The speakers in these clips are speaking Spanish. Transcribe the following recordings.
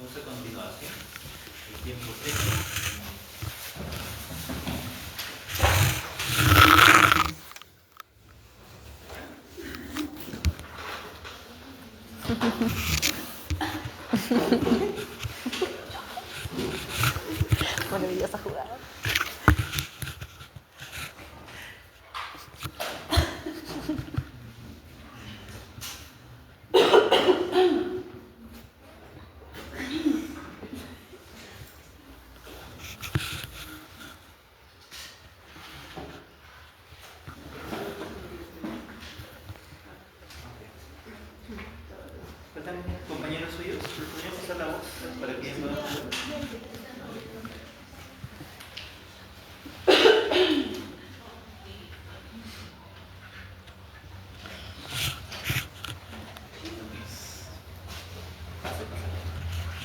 Vamos a continuar, ¿sí? El tiempo 3. Maravillosa jugada. ¿Faltan compañeros suyos? ¿Les podrían pasar la voz para que puedan hablar?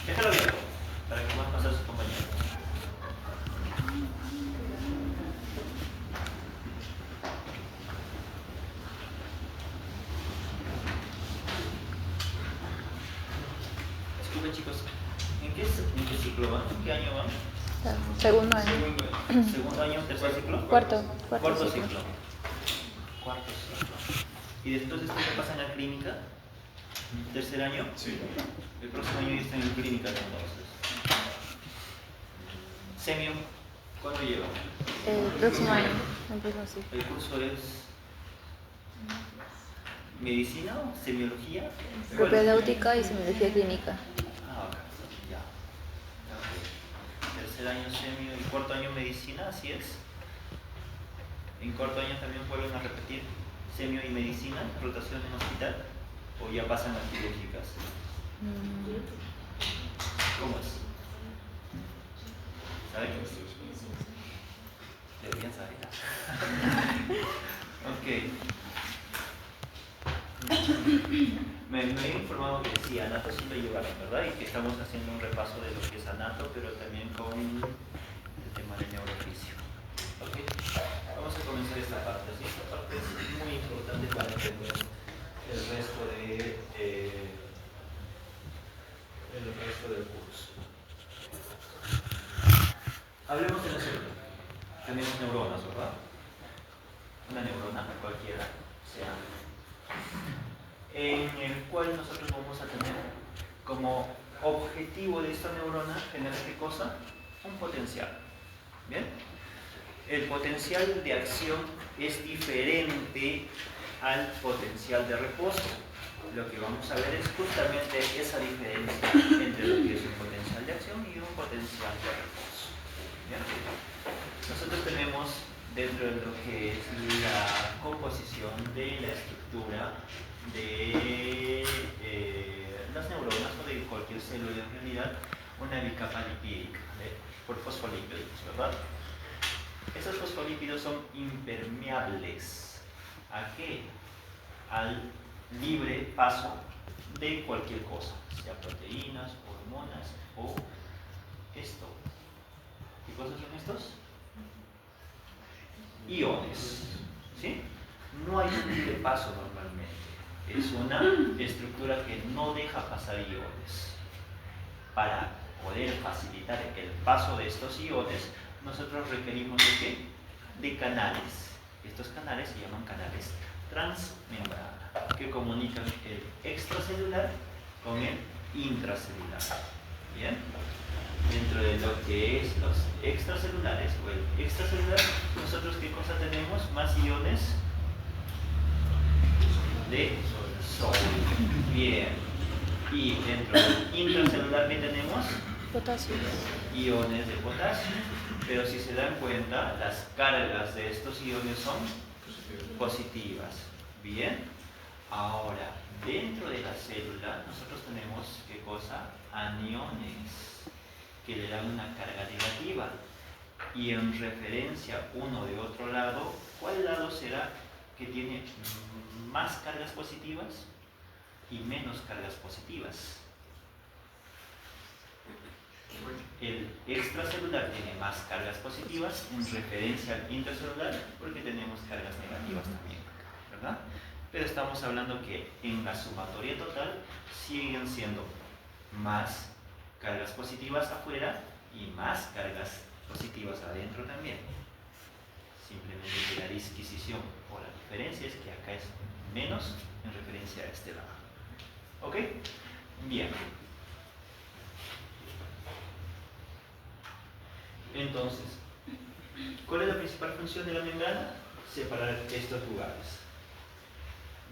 Déjalo abierto para que puedan pasar sus compañeros. Disculpen chicos, ¿en qué ciclo van? ¿En qué año van? Segundo año. ¿Segundo año, tercer ciclo? Cuarto Cuarto ciclo. ciclo. Cuarto ciclo. ¿Y después de esto se pasan a clínica? ¿Tercer año? Sí. El próximo año ya están en clínica entonces. Semio, ¿cuándo lleva? El próximo año. El próximo ciclo. El curso es medicina o semiología. Propedéutica y semiología clínica. Ah, ok, ya. Ok. Tercer año semio y cuarto año medicina, así es. En cuarto año también vuelven a repetir semio y medicina, rotación en hospital, o ya pasan las quirúrgicas. ¿Cómo es? ¿Saben? Deberían saber. Ok. Me he informado que sí, anato sí lo llevaron, ¿verdad? Y que estamos haciendo un repaso de lo que es anato, pero también con el tema del neurofisio. Ok, vamos a comenzar esta parte. ¿Sí? Esta parte es muy importante para entender el resto del curso. Hablemos de la célula. Tenemos neuronas, ¿verdad? Una neurona cualquiera sea, en el cual nosotros vamos a tener como objetivo de esta neurona generar ¿qué cosa? Un potencial. ¿Bien? El potencial de acción es diferente al potencial de reposo. Lo que vamos a ver es justamente esa diferencia entre lo que es un potencial de acción y un potencial de reposo. ¿Bien? Nosotros tenemos dentro de lo que es la composición de la estructura de las neuronas o de cualquier célula en realidad, una bicapa lipídica por fosfolípidos, ¿verdad? Esos fosfolípidos son impermeables. ¿A qué? Al libre paso de cualquier cosa, sea proteínas, hormonas o esto. ¿Qué cosas son estos? Iones. ¿Sí? No hay un libre paso normalmente. Es una estructura que no deja pasar iones. Para poder facilitar el paso de estos iones, nosotros requerimos de ¿qué? De canales. Estos canales se llaman canales transmembrana, que comunican el extracelular con el intracelular. ¿Bien? Dentro de lo que es los extracelulares o el extracelular, nosotros ¿qué cosa tenemos? Más iones de sodio. Bien. Y dentro del intracelular, ¿qué tenemos? Potasio. Iones de potasio. Pero si se dan cuenta, las cargas de estos iones son positivas. Bien. Ahora, dentro de la célula, nosotros tenemos ¿qué cosa? Aniones, que le dan una carga negativa. Y en referencia uno de otro lado, ¿cuál lado será que tiene más cargas positivas y menos cargas positivas? El extracelular tiene más cargas positivas en referencia al intracelular porque tenemos cargas negativas también, ¿verdad? Pero estamos hablando que en la sumatoria total siguen siendo más cargas positivas afuera y más cargas positivas adentro también. Simplemente que la disquisición o la diferencia es que acá es menos en referencia a este lado. ¿Ok? Bien. Entonces, ¿cuál es la principal función de la membrana? Separar estos lugares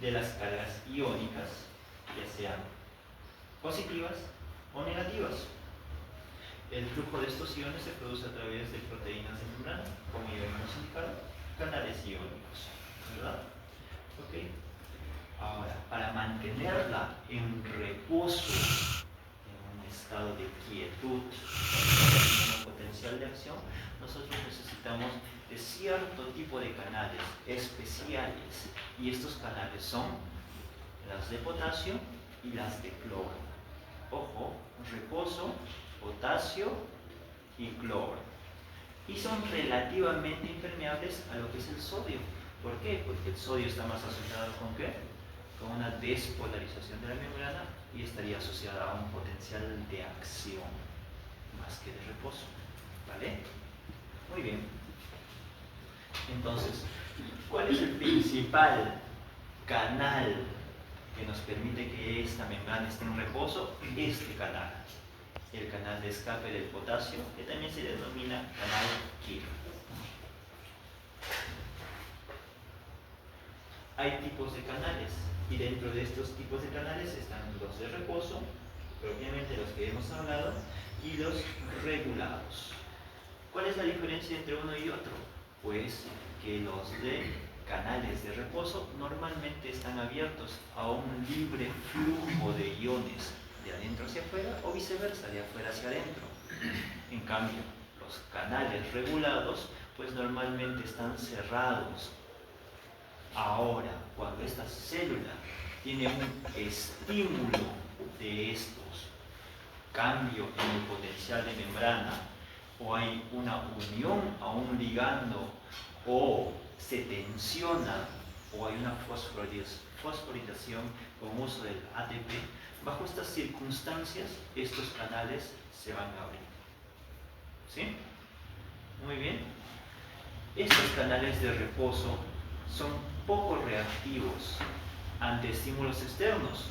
de las cargas iónicas, ya sean positivas o negativas. El flujo de estos iones se produce a través de proteínas de membrana, como ya hemos indicado, canales iónicos, ¿verdad? ¿Ok? Ahora, para mantenerla en reposo, en un estado de quietud, en un potencial de acción, nosotros necesitamos de cierto tipo de canales especiales, y estos canales son las de potasio y las de cloro. Ojo, reposo, potasio y cloro. Y son relativamente impermeables a lo que es el sodio. ¿Por qué? Porque el sodio está más asociado con ¿qué? Con una despolarización de la membrana y estaría asociada a un potencial de acción más que de reposo. ¿Vale? Muy bien. Entonces, ¿cuál es el principal canal que nos permite que esta membrana esté en reposo? Este canal, el canal de escape del potasio, que también se denomina canal KIR. Hay tipos de canales, y dentro de estos tipos de canales están los de reposo, propiamente los que hemos hablado, y los regulados. ¿Cuál es la diferencia entre uno y otro? Pues que los de canales de reposo normalmente están abiertos a un libre flujo de iones de adentro hacia afuera o viceversa, de afuera hacia adentro. En cambio, los canales regulados pues normalmente están cerrados. Ahora, cuando esta célula tiene un estímulo de estos, cambio en el potencial de membrana, o hay una unión a un ligando, o se tensiona, o hay una fosforilación con uso del ATP, bajo estas circunstancias, estos canales se van a abrir. ¿Sí? Muy bien. Estos canales de reposo son poco reactivos ante estímulos externos.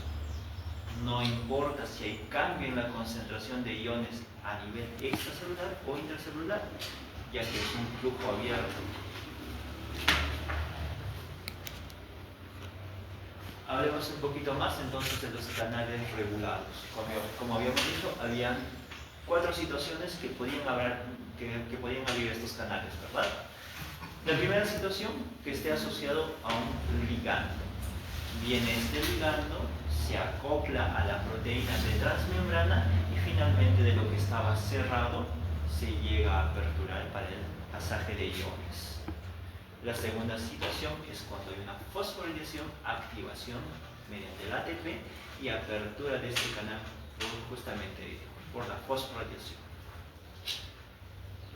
No importa si hay cambio en la concentración de iones a nivel extracelular o intracelular, ya que es un flujo abierto. Hablemos un poquito más entonces de los canales regulados. Como habíamos dicho, había 4 situaciones que podían abrir estos canales, ¿verdad? La primera situación, que esté asociado a un ligando. Viene este ligando, se acopla a la proteína de transmembrana y finalmente de lo que estaba cerrado se llega a aperturar para el pasaje de iones. La segunda situación es cuando hay una fosforilación, activación mediante el ATP y apertura de este canal justamente por la fosforilación.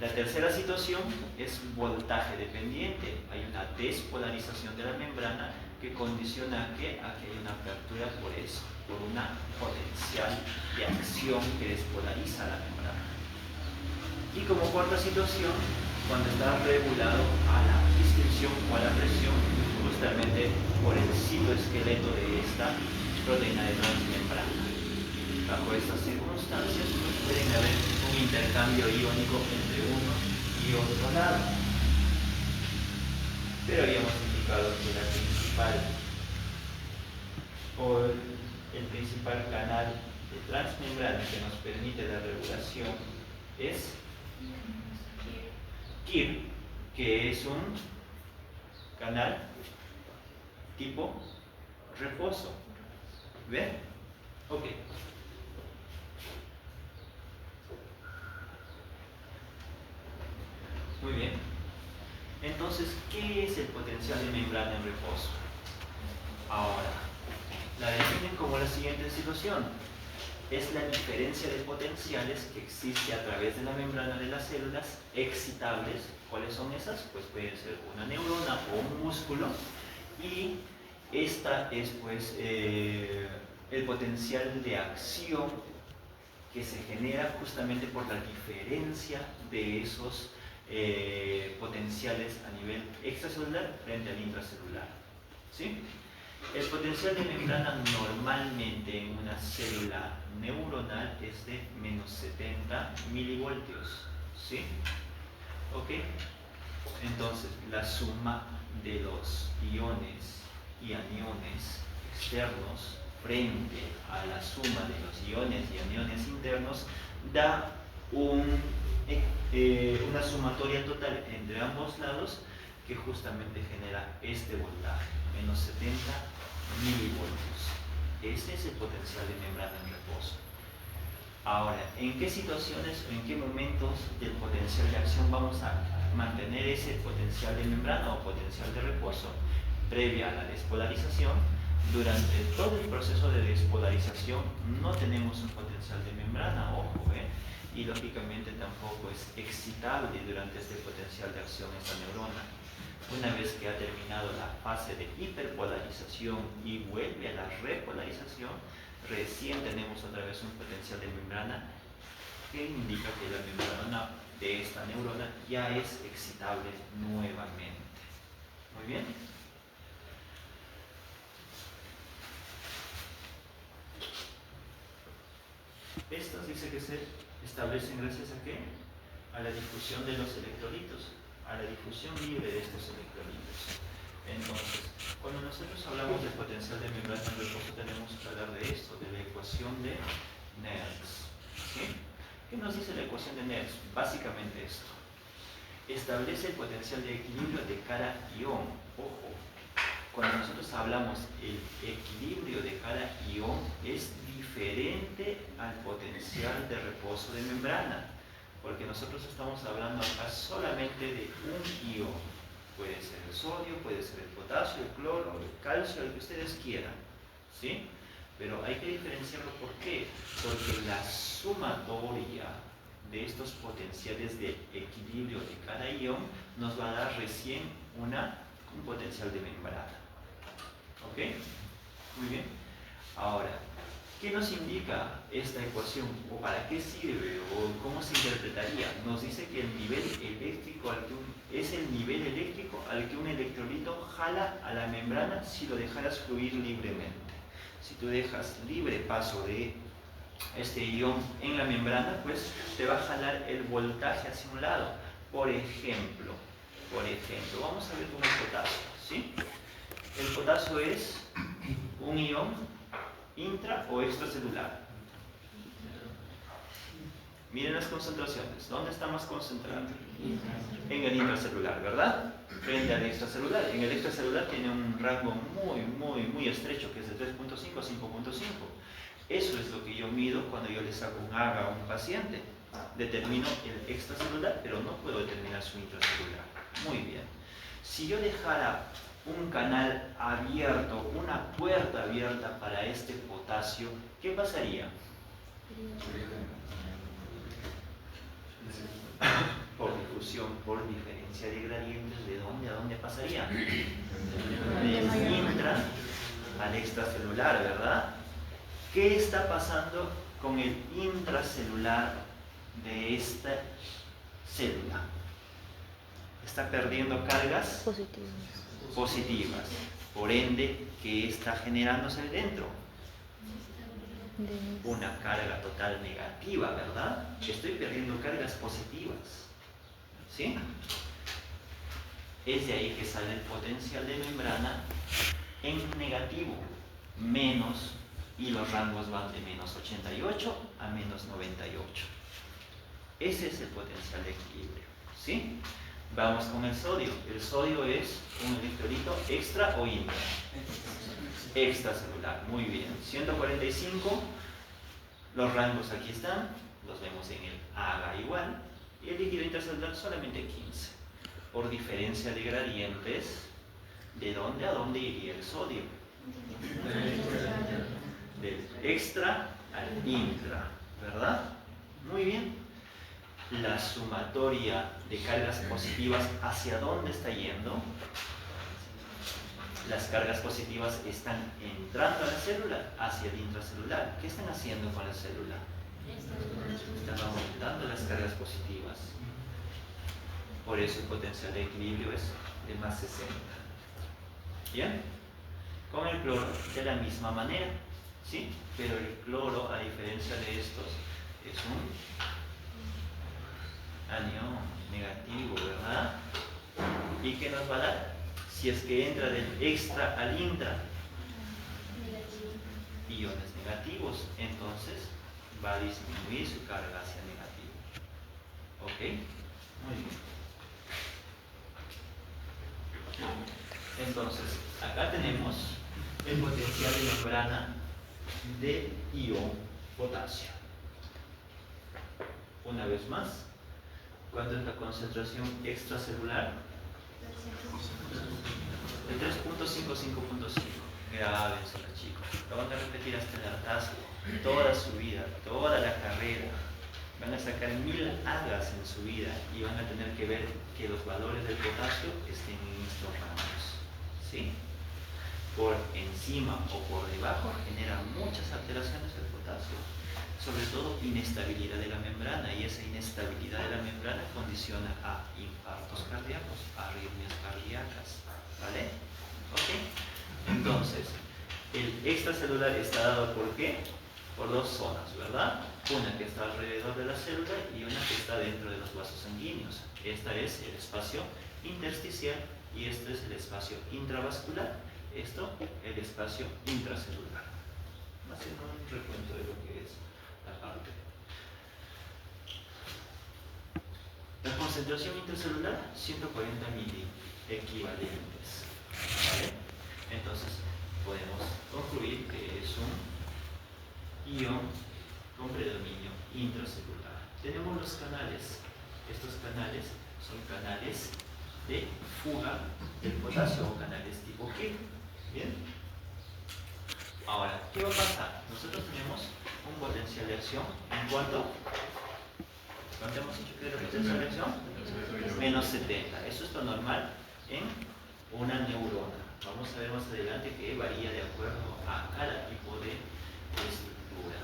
La tercera situación es voltaje dependiente. Hay una despolarización de la membrana que condiciona a que haya una apertura por eso, por una potencial de acción que despolariza la membrana. Y como cuarta situación, cuando está regulado a la distensión o a la presión, justamente por el citoesqueleto de esta proteína de transmembrana. Bajo estas circunstancias pueden haber un intercambio iónico entre uno y otro lado. Pero habíamos indicado que el principal canal de transmembrana que nos permite la regulación es KIR, que es un canal tipo reposo. ¿Ven? Ok. Muy bien. Entonces, ¿qué es el potencial de membrana en reposo? Ahora, la definen como la siguiente situación. Es la diferencia de potenciales que existe a través de la membrana de las células excitables. ¿Cuáles son esas? Pues pueden ser una neurona o un músculo. Y esta es pues el potencial de acción que se genera justamente por la diferencia de esos potenciales a nivel extracelular frente al intracelular. ¿Sí? El potencial de membrana normalmente en una célula neuronal es de menos 70 milivoltios. ¿Sí? ¿Ok? Entonces, la suma de los iones y aniones externos frente a la suma de los iones y aniones internos da una sumatoria total entre ambos lados que justamente genera este voltaje, menos 70 milivoltios. Ese es el potencial de membrana en reposo. Ahora, ¿en qué situaciones o en qué momentos del potencial de acción vamos a mantener ese potencial de membrana o potencial de reposo? Previa a la despolarización. Durante todo el proceso de despolarización no tenemos un potencial de membrana, ojo, y lógicamente tampoco es excitable durante este potencial de acción esta neurona. Una vez que ha terminado la fase de hiperpolarización y vuelve a la repolarización, recién tenemos otra vez un potencial de membrana que indica que la membrana de esta neurona ya es excitable nuevamente. Muy bien. Estas dice que se establecen gracias a ¿qué? A la difusión de los electrolitos, a la difusión libre de estos electrolitos. Entonces, cuando nosotros hablamos del potencial de membrana en reposo, tenemos que hablar de esto, de la ecuación de Nernst. ¿Sí? ¿Qué nos dice la ecuación de Nernst? Básicamente esto. Establece el potencial de equilibrio de cada ion. Ojo, cuando nosotros hablamos el equilibrio de cada ion es diferente al potencial de reposo de membrana, porque nosotros estamos hablando acá solamente de un ion. Puede ser el sodio, puede ser el potasio, el cloro, el calcio, el que ustedes quieran, ¿sí? Pero hay que diferenciarlo. ¿Por qué? Porque la sumatoria de estos potenciales de equilibrio de cada ion nos va a dar recién un potencial de membrana. ¿Ok? Muy bien. Ahora, ¿qué nos indica esta ecuación? ¿O para qué sirve? ¿O cómo se interpretaría? Nos dice que el nivel eléctrico es el nivel eléctrico al que un electrolito jala a la membrana si lo dejaras fluir libremente. Si tú dejas libre paso de este ion en la membrana, pues te va a jalar el voltaje hacia un lado. Por ejemplo, vamos a ver con el potasio, ¿sí? El potasio es un ion intra o extracelular. Miren las concentraciones. ¿Dónde está más concentrado? En el intracelular, ¿verdad? Frente al extracelular. En el extracelular tiene un rango muy estrecho, que es de 3.5 a 5.5. Eso es lo que yo mido cuando yo le saco un AGA a un paciente. Determino el extracelular, pero no puedo determinar su intracelular. Muy bien. Si yo dejara un canal abierto, una puerta abierta para este potasio, ¿qué pasaría? Por difusión, por diferencia de gradientes, ¿de dónde a dónde pasaría? Del intra al extracelular, ¿verdad? ¿Qué está pasando con el intracelular de esta célula? Está perdiendo cargas positivas. Por ende, ¿qué está generándose dentro? Una carga total negativa, ¿verdad? Estoy perdiendo cargas positivas. ¿Sí? Es de ahí que sale el potencial de membrana en negativo, menos, y los rangos van de menos 88 a menos 98. Ese es el potencial de equilibrio. ¿Sí? Vamos con el sodio. El sodio es un electrolito extra o intra. Extracelular. Muy bien. 145. Los rangos aquí están. Los vemos en el AGA igual. Y el líquido intracelular solamente 15. Por diferencia de gradientes, ¿de dónde a dónde iría el sodio? Del extra al intra. ¿Verdad? Muy bien. La sumatoria de cargas positivas, ¿hacia dónde está yendo? Las cargas positivas están entrando a la célula hacia el intracelular. ¿Qué están haciendo con la célula? Están aumentando las cargas positivas. Por eso el potencial de equilibrio es de más 60. ¿Bien? Con el cloro de la misma manera, ¿sí? Pero el cloro, a diferencia de estos, es un anión negativo, ¿verdad? ¿Y qué nos va a dar? Si es que entra del extra al intra, iones negativos, entonces va a disminuir su carga hacia negativo. ¿Ok? Muy bien. Entonces, acá tenemos el potencial de membrana de ion potasio. Una vez más, ¿cuánto es la concentración extracelular? De 3.5, 5.5. Grábenselo, chicos. Lo van a repetir hasta el hartazgo, toda su vida, toda la carrera. Van a sacar 1000 algas en su vida y van a tener que ver que los valores del potasio estén en estos rangos. ¿Sí? Por encima o por debajo genera muchas alteraciones del potasio, sobre todo inestabilidad de la membrana, y esa inestabilidad de la membrana condiciona a infartos cardíacos, arritmias cardíacas. ¿Vale? ¿Ok? Entonces, el extracelular está dado ¿por qué? Por dos zonas, ¿verdad? Una que está alrededor de la célula y una que está dentro de los vasos sanguíneos. Esta es el espacio intersticial y este es el espacio intravascular. Esto, el espacio intracelular. Haciendo un recuento de lo que es la parte. La concentración intracelular, 140 miliequivalentes. ¿Vale? Entonces, podemos concluir que es un ion con predominio intracelular. Tenemos los canales. Estos canales son canales de fuga del potasio o canales tipo K. ¿Bien? Ahora, ¿qué va a pasar? Nosotros tenemos un potencial de acción en cuanto. ¿Cuánto hemos dicho que es el potencial de acción? Menos 70. Eso es lo normal en una neurona. Vamos a ver más adelante que varía de acuerdo a cada tipo de estructura.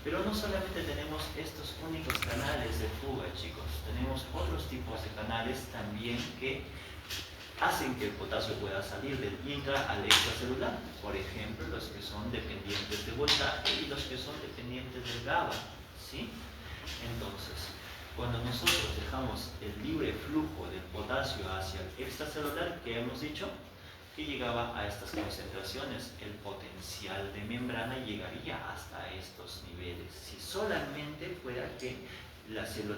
Pero no solamente tenemos estos únicos canales de fuga, chicos. Tenemos otros tipos de canales también que hacen que el potasio pueda salir del intra al extracelular. Por ejemplo, los que son dependientes de voltaje y los que son dependientes del GABA. ¿Sí? Entonces, cuando nosotros dejamos el libre flujo del potasio hacia el extracelular, ¿qué hemos dicho? Que llegaba a estas concentraciones, el potencial de membrana llegaría hasta estos niveles, si solamente fuera que la célula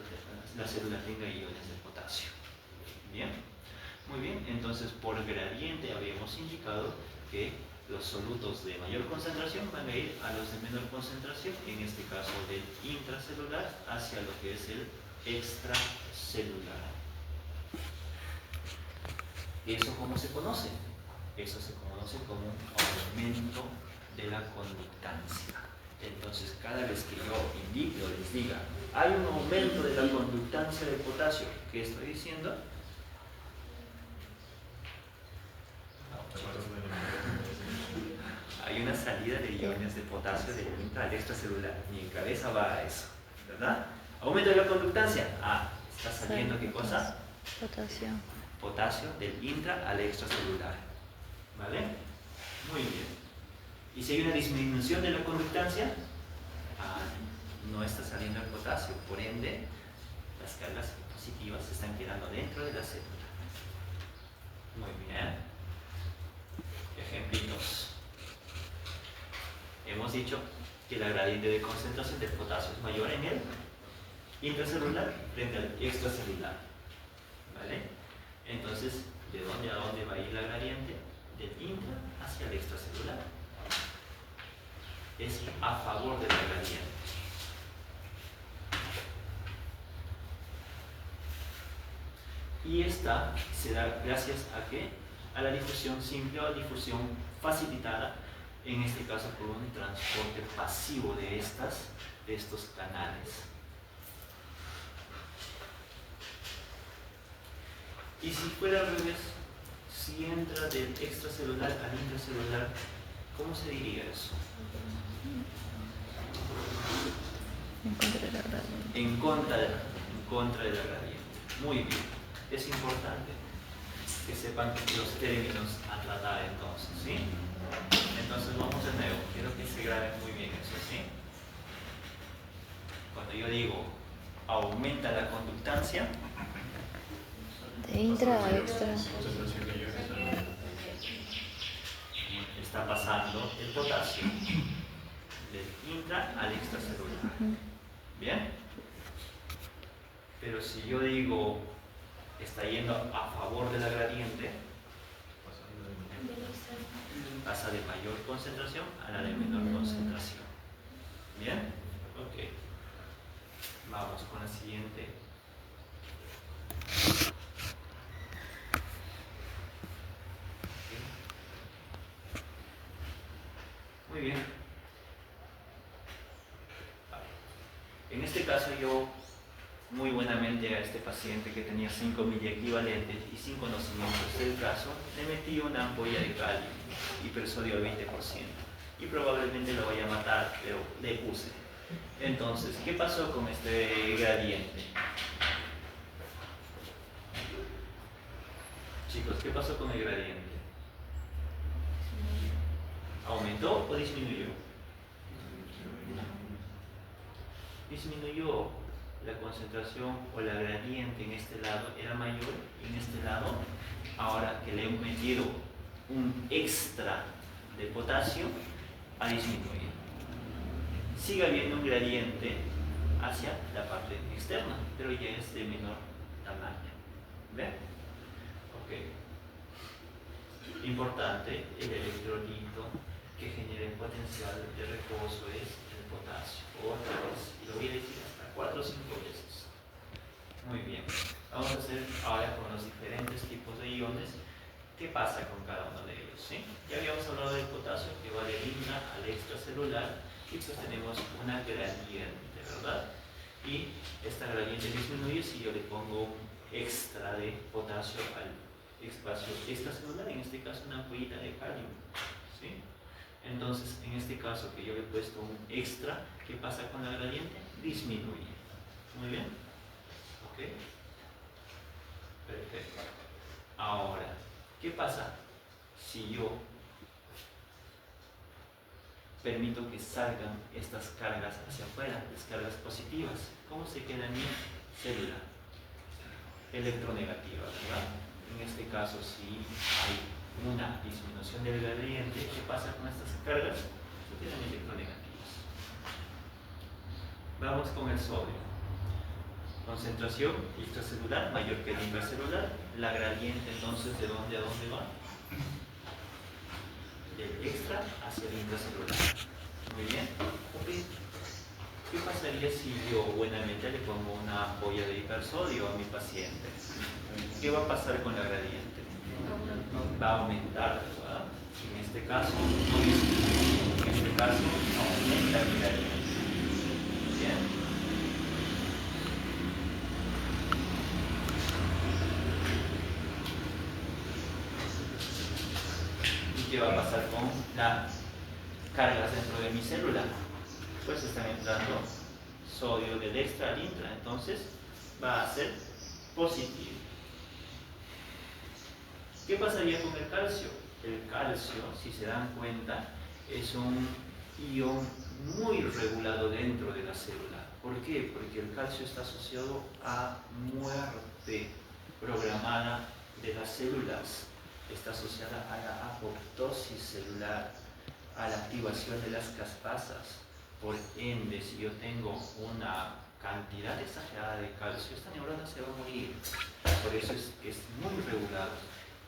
tenga iones de potasio. ¿Bien? Muy bien, entonces por gradiente habíamos indicado que los solutos de mayor concentración van a ir a los de menor concentración, en este caso del intracelular hacia lo que es el extracelular. ¿Eso cómo se conoce? Eso se conoce como un aumento de la conductancia. Entonces, cada vez que yo indique o les diga, hay un aumento de la conductancia de potasio, ¿qué estoy diciendo? Hay una salida de iones de potasio del intra al extracelular. Mi cabeza va a eso, ¿verdad? Aumento de la conductancia. Ah, está saliendo ¿qué cosa? Potasio. Potasio del intra al extracelular. ¿Vale? Muy bien. ¿Y si hay una disminución de la conductancia? Ah, no está saliendo el potasio. Por ende, las cargas positivas se están quedando dentro de la célula. Muy bien. Ejemplitos. Hemos dicho que la gradiente de concentración del potasio es mayor en el intracelular frente al extracelular. ¿Vale? Entonces, ¿de dónde a dónde va a ir la gradiente? Del intra hacia el extracelular. Es a favor de la gradiente. Y esta se da gracias a ¿qué? A la difusión simple o difusión facilitada, en este caso por un transporte pasivo de estos canales. Y si fuera al revés, si entra del extracelular al intracelular, ¿cómo se diría eso? Encuentro en contra de la gradiente. Muy bien. Es importante que sepan los términos a tratar entonces, ¿sí? Entonces vamos de nuevo. Quiero que se graben muy bien eso, ¿sí? Cuando yo digo aumenta la conductancia, De intra a extra. está pasando el potasio del intra al extracelular. ¿Bien? Pero si yo digo está yendo a favor de la gradiente, pasa de mayor concentración a la de menor concentración. ¿Bien? Ok. Vamos con la siguiente. Muy bien. En este caso yo muy buenamente a este paciente que tenía 5 miliequivalentes y sin conocimientos del caso, le metí una ampolla de calio, hipersodio al 20%, y probablemente lo vaya a matar, pero le puse. Entonces, ¿qué pasó con este gradiente? Chicos, ¿qué pasó con el gradiente? ¿Aumentó o disminuyó? Disminuyó. La concentración o la gradiente en este lado era mayor y en este lado, ahora que le he metido un extra de potasio, ha disminuido. Sigue habiendo un gradiente hacia la parte externa, pero ya es de menor tamaño. ¿Ven? Ok. Importante, el electrolito que genera el potencial de reposo es el potasio. Otra vez, y lo voy a decir hasta 4 o 5 veces. Muy bien. Vamos a hacer ahora con los diferentes tipos de iones. ¿Qué pasa con cada uno de ellos? ¿Sí? Ya habíamos hablado del potasio que va del intra al extracelular y pues tenemos una gradiente, ¿verdad? Y esta gradiente disminuye si yo le pongo un extra de potasio al espacio extracelular, en este caso una ampollita de calio. ¿Sí? Entonces, en este caso que yo le he puesto un extra, ¿qué pasa con la gradiente? Disminuye. Muy bien. ¿Ok? Perfecto. Ahora, ¿qué pasa si yo permito que salgan estas cargas hacia afuera, las cargas positivas? ¿Cómo se queda en mi célula? Electronegativa, ¿verdad? En este caso, si hay una disminución del gradiente, ¿qué pasa con estas cargas? Se quedan electronegativas. Vamos con el sodio. Concentración extracelular mayor que el intracelular. La gradiente entonces, ¿de dónde a dónde va? Del extra hacia el intracelular. Muy bien. Okay. ¿Qué pasaría si yo buenamente le pongo una ampolla de hipersodio a mi paciente? ¿Qué va a pasar con la gradiente? Va a aumentar, ¿verdad? En este caso, aumenta el gradiente. Bien. ¿Qué va a pasar con las cargas dentro de mi célula? Pues están entrando sodio del extra al intra, entonces va a ser positivo. ¿Qué pasaría con el calcio? El calcio, si se dan cuenta, es un ion muy regulado dentro de la célula. ¿Por qué? Porque el calcio está asociado a muerte programada de las células. Está asociada a la apoptosis celular, a la activación de las caspasas. Por ende, si yo tengo una cantidad exagerada de calcio, esta neurona se va a morir. Por eso es que es muy regulado.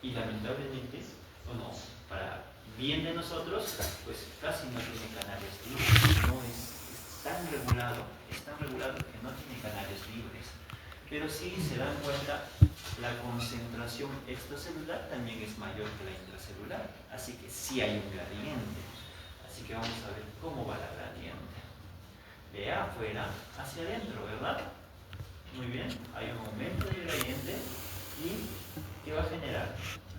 Y lamentablemente, o no, para bien de nosotros, pues casi no tiene canales libres. No es tan regulado que no tiene canales libres. Pero sí se dan cuenta, la concentración extracelular también es mayor que la intracelular, así que sí hay un gradiente. Así que vamos a ver cómo va la gradiente. De afuera hacia adentro, ¿verdad? Muy bien, hay un aumento del gradiente y ¿qué va a generar?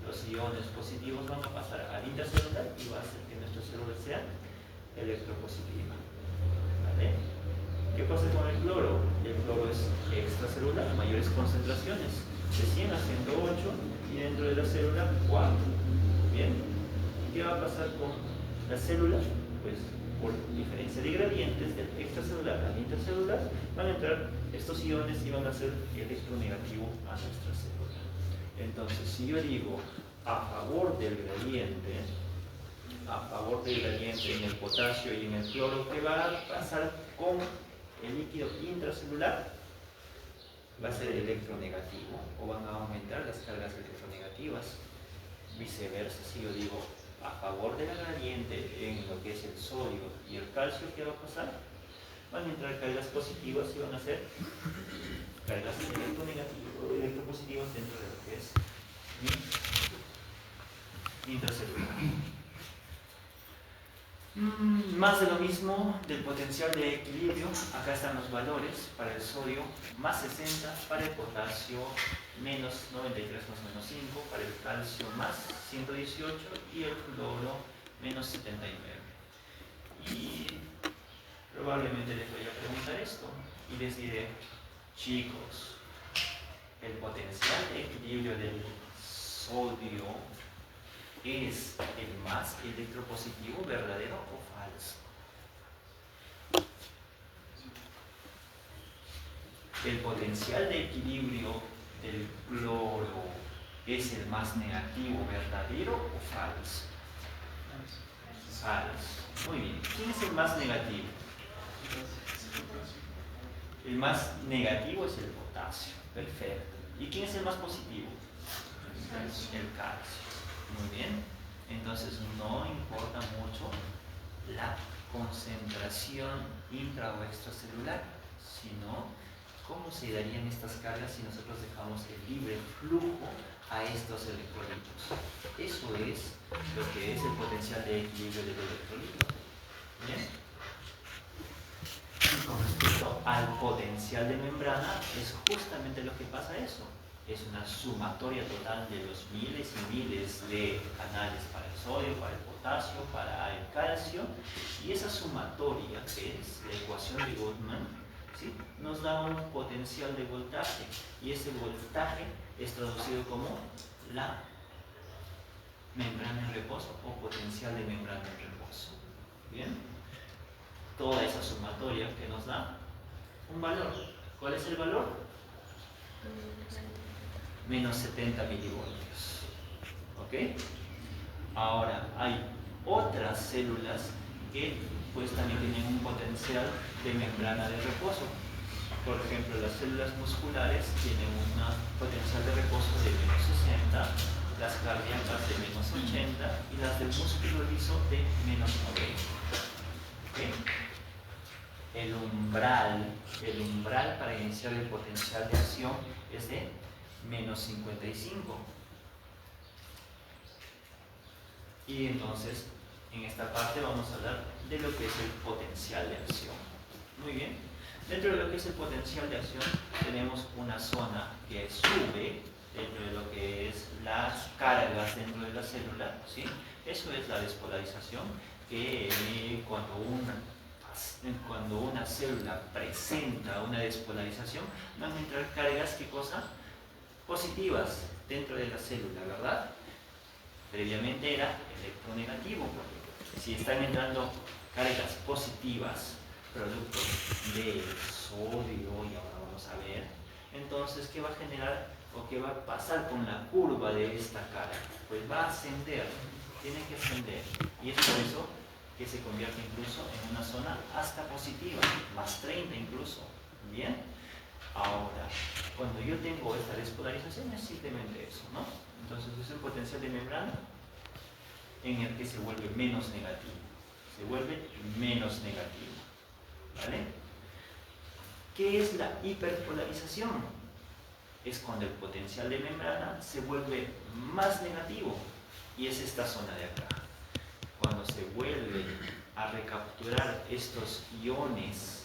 Los iones positivos van a pasar al intracelular y va a hacer que nuestra célula sea electropositiva. ¿Vale? ¿Qué pasa con el cloro? El cloro es extracelular, mayores concentraciones, de 100 a 108 y dentro de la célula 4. Bien, ¿qué va a pasar con la célula? Pues por diferencia de gradientes del extracelular al intercelular van a entrar estos iones y van a ser electronegativo a nuestra célula. Entonces, si yo digo a favor del gradiente en el potasio y en el cloro, ¿qué va a pasar con el líquido intracelular? Va a ser electronegativo o van a aumentar las cargas electronegativas. Viceversa, si yo digo a favor del gradiente en lo que es el sodio y el calcio, ¿qué va a pasar? Van a entrar cargas positivas y van a ser cargas electropositivas dentro de lo que es intracelular. Más de lo mismo del potencial de equilibrio. Acá están los valores para el sodio, más 60, para el potasio, menos 93 más menos 5, para el calcio, más 118 y el cloro, menos 79. Y probablemente les voy a preguntar esto y les diré, chicos, el potencial de equilibrio del sodio ¿es el más electropositivo, verdadero o falso? El potencial de equilibrio del cloro ¿es el más negativo, verdadero o falso? Falso. Muy bien. ¿Quién es el más negativo? El más negativo es el potasio. Perfecto. ¿Y quién es el más positivo? El calcio. Muy bien, entonces no importa mucho la concentración intra o extracelular, sino cómo se darían estas cargas si nosotros dejamos el libre flujo a estos electrolitos. Eso es lo que es el potencial de equilibrio del electrolito. ¿Bien? Y con respecto al potencial de membrana, es justamente lo que pasa eso. Es una sumatoria total de los miles y miles de canales para el sodio, para el potasio, para el calcio, y esa sumatoria, que es la ecuación de Goldman, ¿sí?, nos da un potencial de voltaje, y ese voltaje es traducido como la membrana en reposo o potencial de membrana en reposo. ¿Bien? Toda esa sumatoria que nos da un valor. ¿Cuál es el valor? Menos 70 milivoltios. ¿Ok? Ahora, hay otras células que pues también tienen un potencial de membrana de reposo. Por ejemplo, las células musculares tienen un potencial de reposo de menos 60, las cardíacas de menos 80 y las del músculo liso de menos 90. ¿Ok? El umbral para iniciar el potencial de acción es de menos 55. Y entonces, en esta parte vamos a hablar de lo que es el potencial de acción. Muy bien. Dentro de lo que es el potencial de acción, tenemos una zona que sube dentro de lo que es las cargas dentro de la célula, ¿sí? Eso es la despolarización, que cuando una célula presenta una despolarización, van a entrar cargas, ¿qué cosa? Positivas dentro de la célula, ¿verdad? Previamente era electronegativo. Si están entrando cargas positivas, producto del sodio, y ahora vamos a ver, entonces, ¿qué va a generar o qué va a pasar con la curva de esta carga? Pues va a ascender, tiene que ascender, y es por eso que se convierte incluso en una zona hasta positiva, más 30 incluso. ¿Bien? Ahora, cuando yo tengo esta despolarización es simplemente eso, ¿no? Entonces es un potencial de membrana en el que se vuelve menos negativo. Se vuelve menos negativo. ¿Vale? ¿Qué es la hiperpolarización? Es cuando el potencial de membrana se vuelve más negativo. Y es esta zona de acá. Cuando se vuelve a recapturar estos iones,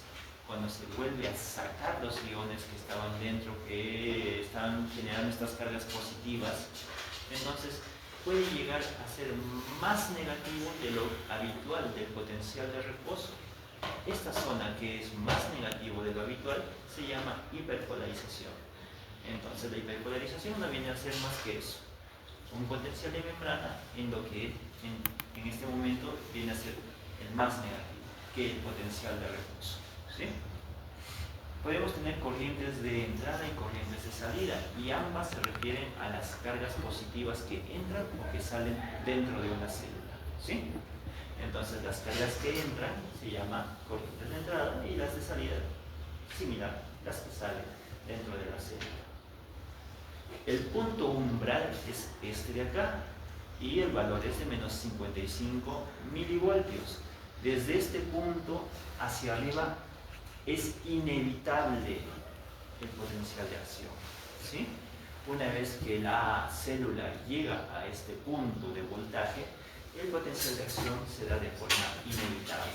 cuando se vuelve a sacar los iones que estaban dentro, que están generando estas cargas positivas, entonces puede llegar a ser más negativo de lo habitual del potencial de reposo. Esta zona que es más negativo de lo habitual se llama hiperpolarización. Entonces la hiperpolarización no viene a ser más que eso, un potencial de membrana en lo que en este momento viene a ser el más negativo que el potencial de reposo, ¿sí? Podemos tener corrientes de entrada y corrientes de salida, y ambas se refieren a las cargas positivas que entran o que salen dentro de una célula, ¿sí? Entonces las cargas que entran se llaman corrientes de entrada y las de salida, similar, las que salen dentro de la célula. El punto umbral es este de acá y el valor es de menos 55 milivoltios. Desde este punto hacia arriba es inevitable el potencial de acción, ¿sí? Una vez que la célula llega a este punto de voltaje, el potencial de acción se da de forma inevitable.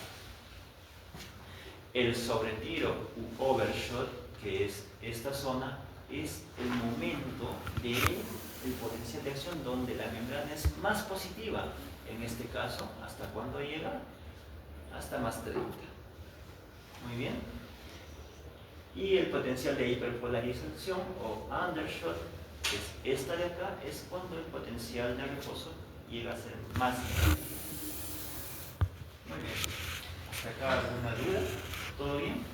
El sobretiro u overshot, que es esta zona, es el momento del potencial de acción donde la membrana es más positiva. En este caso, ¿hasta cuándo llega? Hasta más 30. Muy bien. Y el potencial de hiperpolarización o undershot, que es esta de acá, es cuando el potencial de reposo llega a ser más negativo. Muy bien. ¿Hasta acá alguna duda? ¿Todo bien?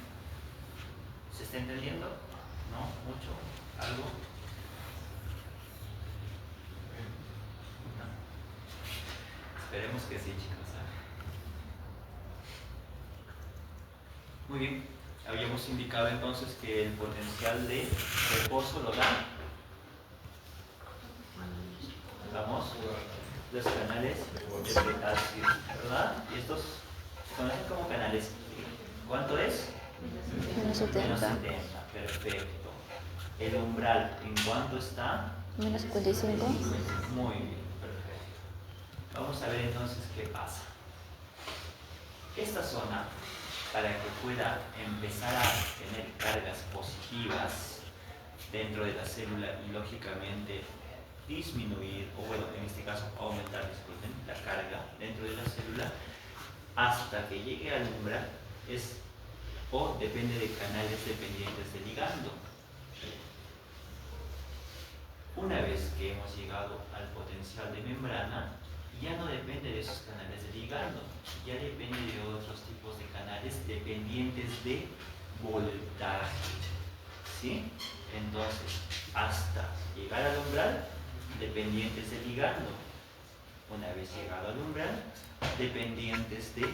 ¿Se está entendiendo? ¿No? ¿Mucho? ¿Algo? No. Esperemos que sí, chicos. Muy bien. Habíamos indicado entonces que el potencial de reposo lo da. Vamos. Los canales de potasio, ¿verdad? Y estos se conocen como canales. ¿Cuánto es? Menos 70. Menos 70, perfecto. El umbral, ¿en cuánto está? Menos 55. Muy bien, perfecto. Vamos a ver entonces qué pasa. Esta zona, para que pueda empezar a tener cargas positivas dentro de la célula y lógicamente disminuir, o bueno, en este caso aumentar, disculpen, la carga dentro de la célula, hasta que llegue al umbral, o depende de canales dependientes del ligando. Una vez que hemos llegado al potencial de membrana, ya no depende de esos canales de ligando, ya depende de otros tipos de canales dependientes de voltaje, ¿sí? Entonces, hasta llegar al umbral, dependientes de ligando. Una vez llegado al umbral, dependientes de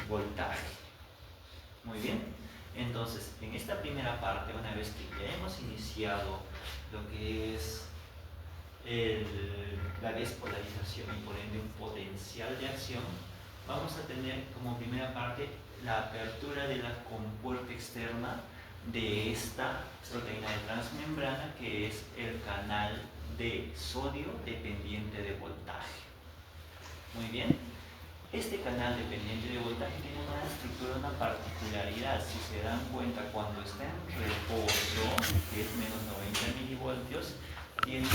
voltaje. Muy bien. Entonces, en esta primera parte, una vez que ya hemos iniciado lo que es la despolarización y por ende un potencial de acción, vamos a tener como primera parte la apertura de la compuerta externa de esta proteína de transmembrana, que es el canal de sodio dependiente de voltaje. Muy bien. Este canal dependiente de voltaje tiene una estructura, una particularidad. Si se dan cuenta, cuando está en reposo, que es menos 90 milivoltios, tiene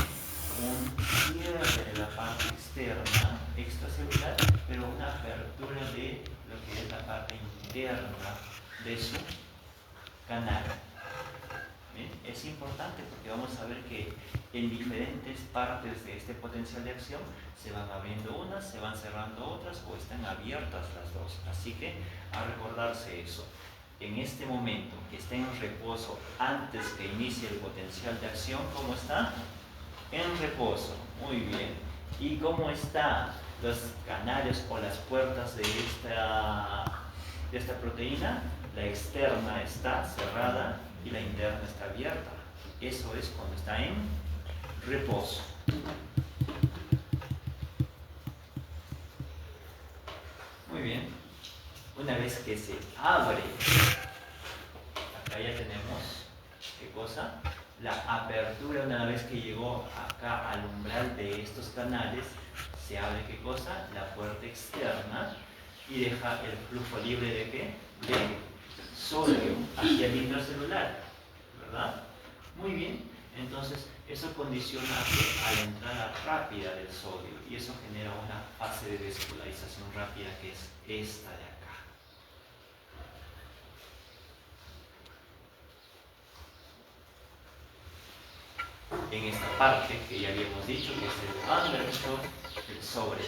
un cierre de la parte externa, extracelular, pero una apertura de lo que es la parte interna de su canal. ¿Bien? Es importante porque vamos a ver que en diferentes partes de este potencial de acción se van abriendo unas, se van cerrando otras o están abiertas las dos. Así que a recordarse eso. En este momento que está en reposo, antes que inicie el potencial de acción, ¿cómo está? En reposo. Muy bien. ¿Y cómo están los canales o las puertas de esta proteína? La externa está cerrada y la interna está abierta. Eso es cuando está en reposo. Muy bien. Una vez que se abre, acá ya tenemos, ¿qué cosa? La apertura. Una vez que llegó acá al umbral de estos canales, se abre, ¿qué cosa? La puerta externa y deja el flujo libre ¿de qué? De sodio hacia el intracelular, ¿verdad? Muy bien. Entonces, eso condiciona a la entrada rápida del sodio y eso genera una fase de despolarización rápida que es esta de acá. en esta parte que ya habíamos dicho que es el undershot,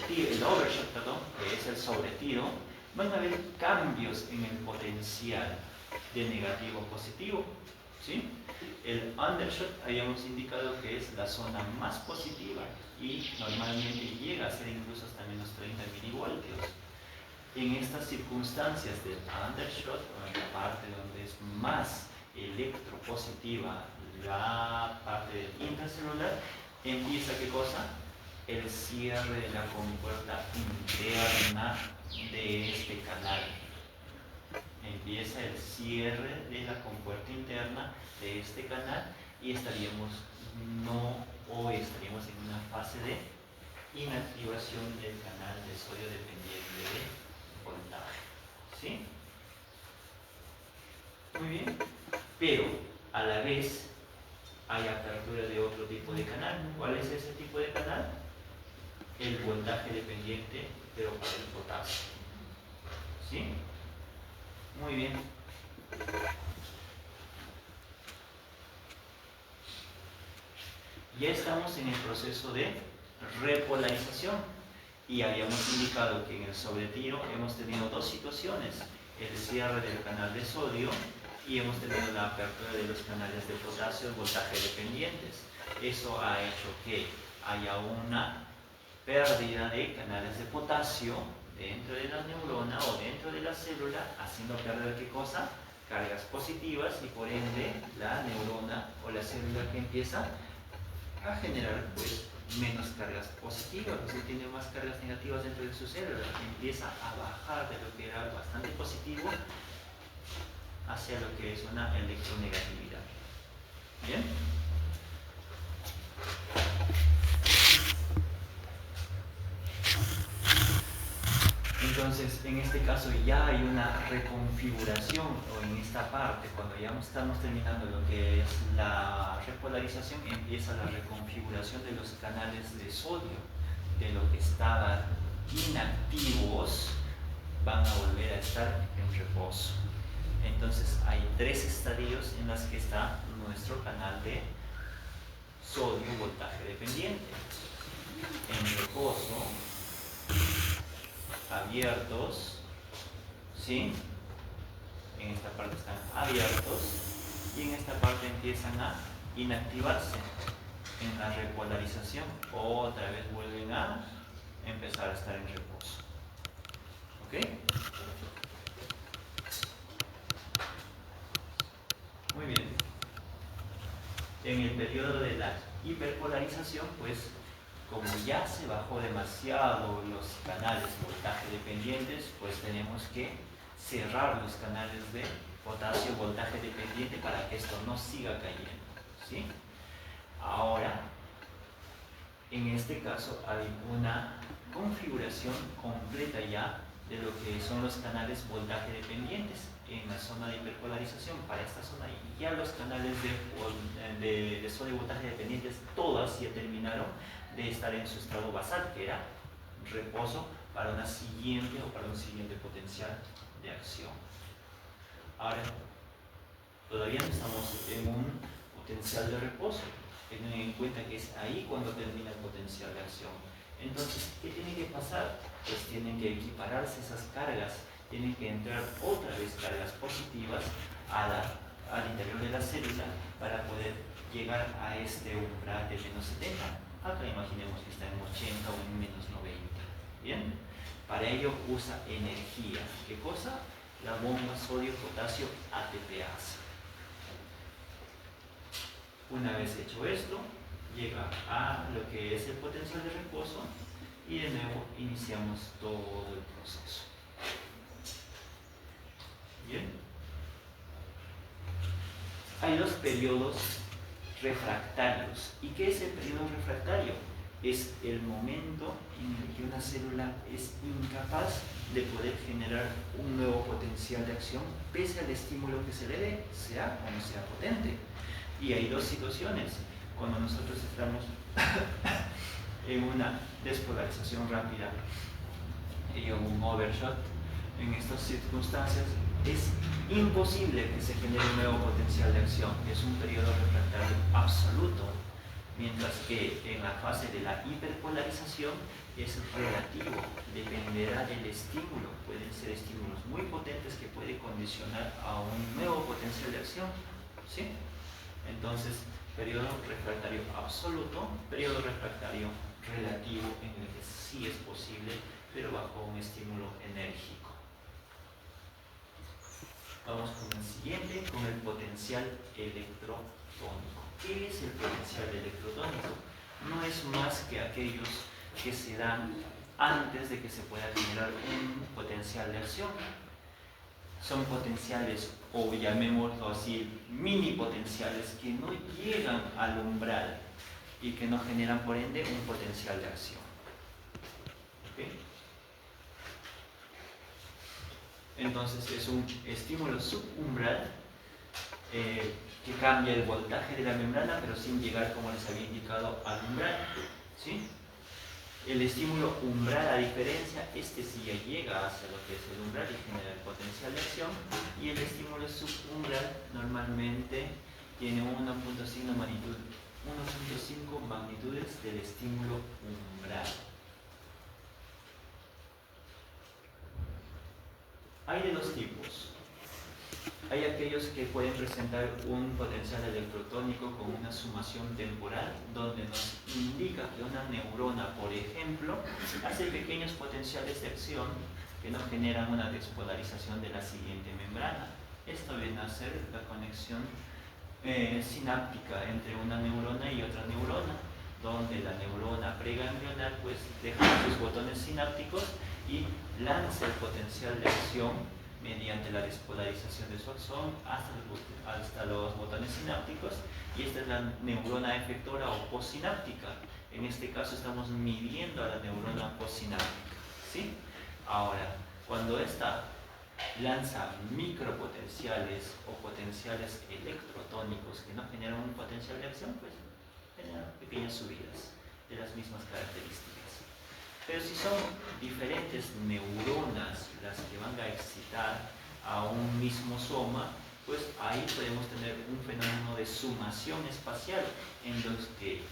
el overshot, perdón, que es el sobretiro, van a haber cambios en el potencial de negativo a positivo, ¿sí? El undershot habíamos indicado que es la zona más positiva y normalmente llega a ser incluso hasta menos 30 milivoltios. En estas circunstancias del undershot, o en la parte donde es más electropositiva la parte del intracelular, empieza ¿qué cosa? El cierre de la compuerta interna de este canal. Empieza el cierre de la compuerta interna de este canal y estaríamos en una fase de inactivación del canal de sodio dependiente de voltaje. ¿Sí? Muy bien. Pero a la vez hay apertura de otro tipo de canal. ¿Cuál es ese tipo de canal? El voltaje dependiente, pero para el potasio. ¿Sí? Muy bien. Ya estamos en el proceso de repolarización y habíamos indicado que en el sobretiro hemos tenido dos situaciones: el cierre del canal de sodio y hemos tenido la apertura de los canales de potasio, voltaje dependientes. Eso ha hecho que haya una pérdida de canales de potasio dentro de la neurona o dentro de la célula, haciendo perder ¿qué cosa? Cargas positivas, y por ende la neurona o la célula que empieza a generar pues menos cargas positivas, o sea, tiene más cargas negativas dentro de su célula, empieza a bajar de lo que era bastante positivo hacia lo que es una electronegatividad. ¿Bien? Entonces, en este caso ya hay una reconfiguración, o en esta parte, cuando ya estamos terminando lo que es la repolarización, empieza la reconfiguración de los canales de sodio, de lo que estaban inactivos, van a volver a estar en reposo. Entonces, hay tres estadios en los que está nuestro canal de sodio voltaje dependiente: en reposo, abiertos, ¿sí? En esta parte están abiertos y en esta parte empiezan a inactivarse. En la repolarización otra vez vuelven a empezar a estar en reposo. ¿Ok? Muy bien. En el periodo de la hiperpolarización, pues, como ya se bajó demasiado los canales voltaje dependientes, pues tenemos que cerrar los canales de potasio voltaje dependiente para que esto no siga cayendo, ¿sí? Ahora, en este caso hay una configuración completa ya de lo que son los canales voltaje dependientes en la zona de hiperpolarización. Para esta zona ya los canales de sodio voltaje dependientes todas ya terminaron de estar en su estado basal, que era reposo, para una siguiente o para un siguiente potencial de acción. Ahora, todavía no estamos en un potencial de reposo. Tengan en cuenta que es ahí cuando termina el potencial de acción. Entonces, ¿qué tiene que pasar? Pues tienen que equipararse esas cargas, tienen que entrar otra vez cargas positivas al interior de la célula para poder llegar a este umbral de menos 70. Acá imaginemos que está en 80 o en menos 90. ¿Bien? Para ello usa energía. ¿Qué cosa? La bomba sodio-potasio ATPase. Una vez hecho esto, llega a lo que es el potencial de reposo y de nuevo iniciamos todo el proceso. ¿Bien? Hay dos periodos refractarios. ¿Y qué es el periodo refractario? Es el momento en el que una célula es incapaz de poder generar un nuevo potencial de acción pese al estímulo que se le dé, sea o no sea potente. Y hay dos situaciones: cuando nosotros estamos en una despolarización rápida y un overshot. En estas circunstancias es imposible que se genere un nuevo potencial de acción, es un periodo refractario absoluto. mientras que en la fase de la hiperpolarización es relativo, dependerá del estímulo. Pueden ser estímulos muy potentes que pueden condicionar a un nuevo potencial de acción, ¿sí? Entonces, periodo refractario absoluto, periodo refractario relativo, en el que sí es posible, pero bajo un estímulo enérgico. Vamos con el siguiente, con el potencial electrotónico. ¿Qué es el potencial electrotónico? No es más que aquellos que se dan antes de que se pueda generar un potencial de acción. Son potenciales, o llamémoslo así, mini potenciales, que no llegan al umbral y que no generan por ende un potencial de acción. ¿Okay? Entonces es un estímulo subumbral que cambia el voltaje de la membrana, pero sin llegar, como les había indicado, al umbral, ¿sí? El estímulo umbral, a diferencia, este sí ya llega hacia lo que es el umbral y genera el potencial de acción, y el estímulo subumbral normalmente tiene 1.5 magnitudes del estímulo umbral. Hay de dos tipos. Hay aquellos que pueden presentar un potencial electrotónico con una sumación temporal, donde nos indica que una neurona, por ejemplo, hace pequeños potenciales de acción que no generan una despolarización de la siguiente membrana. Esto viene a ser la conexión sináptica entre una neurona y otra neurona, donde la neurona preganglionar pues deja sus botones sinápticos y lanza el potencial de acción mediante la despolarización de su axón hasta los botones sinápticos, y esta es la neurona efectora o postsináptica. En este caso estamos midiendo a la neurona postsináptica, ¿sí? Ahora, cuando esta lanza micropotenciales o potenciales electrotónicos que no generan un potencial de acción, pues generan pequeñas subidas de las mismas características. Pero si son diferentes neuronas las que van a excitar a un mismo soma, pues ahí podemos tener un fenómeno de sumación espacial, en los que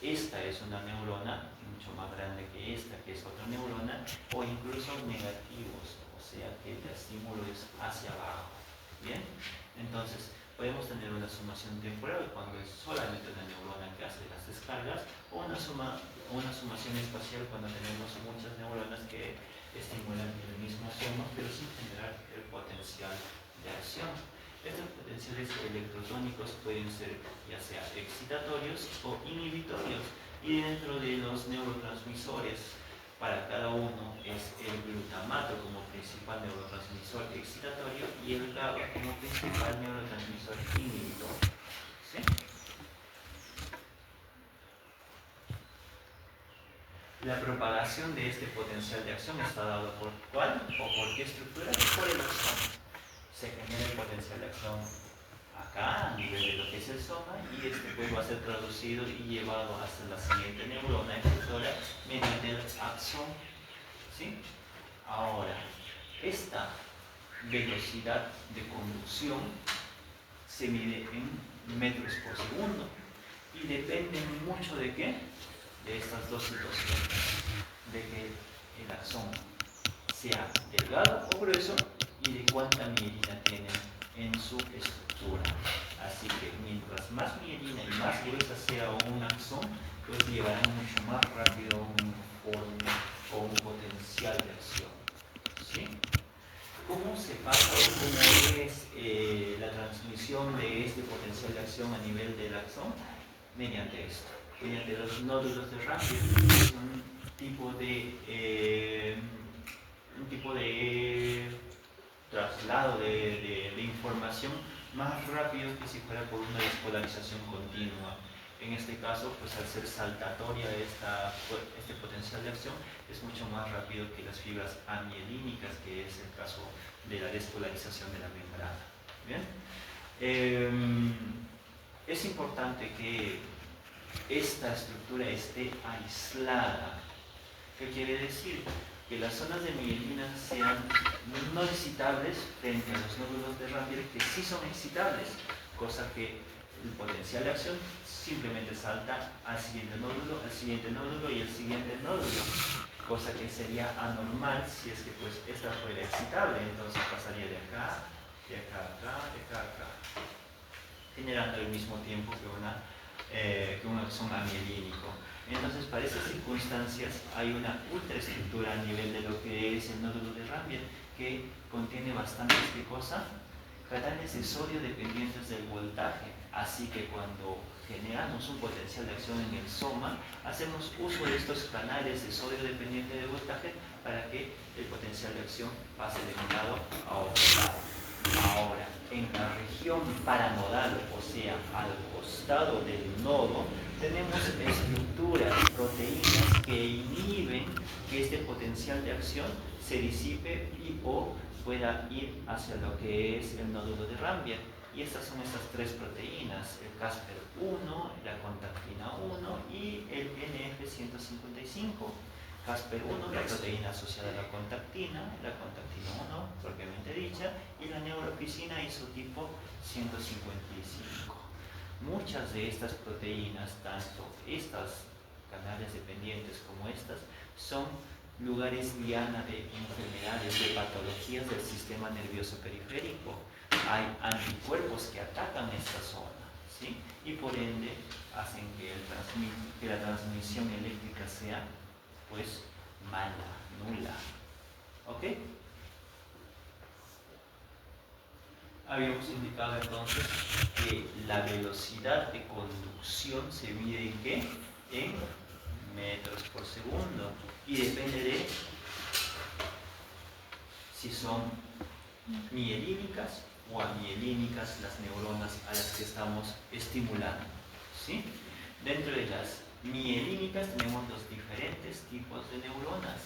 esta es una neurona mucho más grande que esta, que es otra neurona, o incluso negativos, o sea que el estímulo es hacia abajo. ¿Bien? Entonces, podemos tener una sumación temporal cuando es solamente una neurona que hace las descargas, o una sumación espacial cuando tenemos muchas neuronas que estimulan el mismo soma, pero sin generar el potencial de acción. Estos potenciales electrotónicos pueden ser ya sea excitatorios o inhibitorios, y dentro de los neurotransmisores, para cada uno es el glutamato como principal neurotransmisor excitatorio y el GABA como principal neurotransmisor inhibitorio. ¿Sí? La propagación de este potencial de acción está dado por ¿cuál? ¿O por qué estructura? Por el axón. Se genera el potencial de acción acá, a nivel de lo que es el soma, y este pues va a ser traducido y llevado hasta la siguiente neurona efectora mediante el axón. ¿Sí? Ahora, esta velocidad de conducción se mide en metros por segundo y depende mucho de ¿qué? De estas dos situaciones, de que el axón sea delgado o grueso y de cuánta mielina tiene en su estructura. Así que mientras más mielina y más gruesa sea un axón, pues llevará mucho más rápido un informe o un potencial de acción. ¿Sí? ¿Cómo se pasa o cómo es la transmisión de este potencial de acción a nivel del axón? Mediante esto, mediante los nódulos de Rampir, que es un tipo de traslado de información más rápido que si fuera por una despolarización continua. En este caso, pues al ser saltatoria este potencial de acción, es mucho más rápido que las fibras amielínicas, que es el caso de la despolarización de la membrana. ¿Bien? Es importante que esta estructura esté aislada. ¿Qué quiere decir? Que las zonas de mielina sean no excitables frente a los nódulos de Rampir, que sí son excitables, cosa que el potencial de acción simplemente salta al siguiente nódulo y el siguiente nódulo, cosa que sería anormal si es que pues esta fuera excitable. Entonces pasaría de acá, de acá a acá, de acá a acá, generando al mismo tiempo que un axón amielínico. Entonces, para esas circunstancias hay una ultraestructura a nivel de lo que es el nódulo de Rambier, que contiene bastantes canales de sodio dependientes del voltaje. Así que cuando generamos un potencial de acción en el soma, hacemos uso de estos canales de sodio dependiente del voltaje para que el potencial de acción pase de un lado a otro lado. Ahora, en la región paranodal, o sea, al costado del nodo, tenemos estructuras, proteínas que inhiben que este potencial de acción se disipe y o pueda ir hacia lo que es el nódulo de Rambier. Y estas son estas tres proteínas, el Casper1, la contactina 1 y el NF155. Casper1, la proteína asociada a la contactina 1 propiamente dicha, y la neuropiscina isotipo 155. Muchas de estas proteínas, tanto estas canales dependientes como estas, son lugares diana de enfermedades, de patologías del sistema nervioso periférico. Hay anticuerpos que atacan esta zona, ¿sí? Y por ende hacen que la transmisión eléctrica sea pues mala, nula. ¿Ok? Habíamos indicado entonces que la velocidad de conducción se mide ¿en qué? En metros por segundo, y depende de si son mielínicas o amielínicas las neuronas a las que estamos estimulando, ¿sí? Dentro de las mielínicas tenemos los diferentes tipos de neuronas,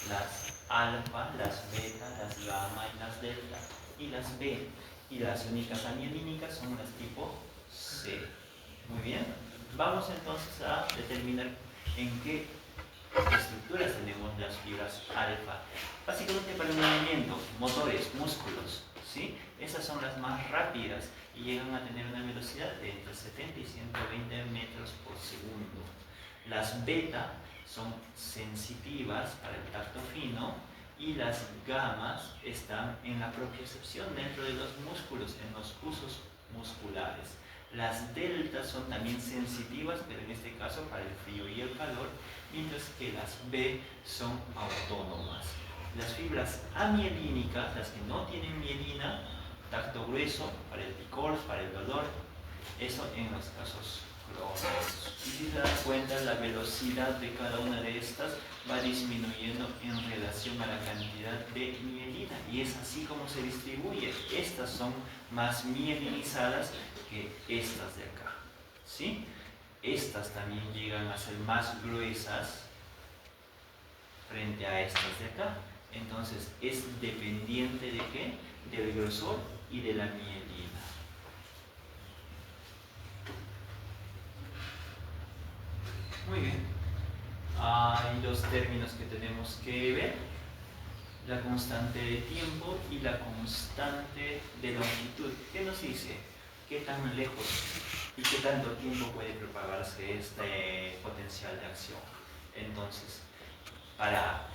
las alfa, las beta, las gamma y las delta, y las B. Y las únicas amielínicas son las tipo C. Muy bien, vamos entonces a determinar en qué estructuras tenemos las fibras alfa. Básicamente para el movimiento, motores, músculos, ¿sí? Esas son las más rápidas y llegan a tener una velocidad de entre 70 y 120 metros por segundo. Las beta son sensitivas para el tacto fino, y las gamas están en la propiocepción dentro de los músculos, en los usos musculares. Las deltas son también sensitivas, pero en este caso para el frío y el calor, mientras que las B son autónomas. Las fibras amielínicas, las que no tienen mielina, tacto grueso para el picor, para el dolor, eso en los casos crónicos. Y si se dan cuenta, la velocidad de cada una de estas va disminuyendo en relación a la cantidad de mielina, y es así como se distribuye. Estas son más mielinizadas que estas de acá, ¿sí? Estas también llegan a ser más gruesas frente a estas de acá. Entonces es dependiente de qué, del grosor y de la mielina. Muy bien. Hay dos términos que tenemos que ver: la constante de tiempo y la constante de longitud. ¿Qué nos dice? ¿Qué tan lejos y qué tanto tiempo puede propagarse este potencial de acción? Entonces, para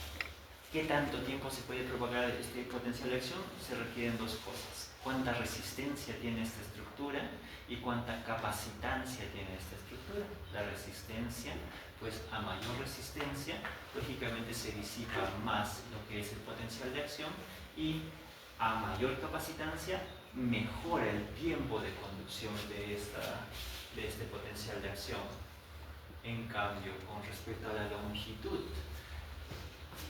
qué tanto tiempo se puede propagar este potencial de acción, se requieren dos cosas: cuánta resistencia tiene esta estructura y cuánta capacitancia tiene esta estructura. La resistencia, pues a mayor resistencia, lógicamente se disipa más lo que es el potencial de acción, y a mayor capacitancia mejora el tiempo de conducción de este potencial de acción. En cambio, con respecto a la longitud,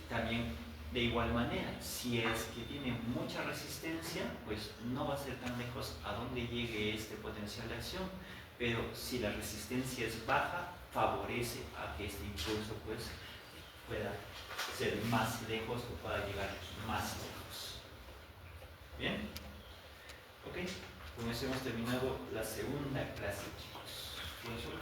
también de igual manera, si es que tiene mucha resistencia, pues no va a ser tan lejos a donde llegue este potencial de acción, pero si la resistencia es baja, favorece a que este impulso pues pueda ser más lejos o pueda llegar más lejos. ¿Bien? Ok, con eso hemos terminado la segunda clase, chicos.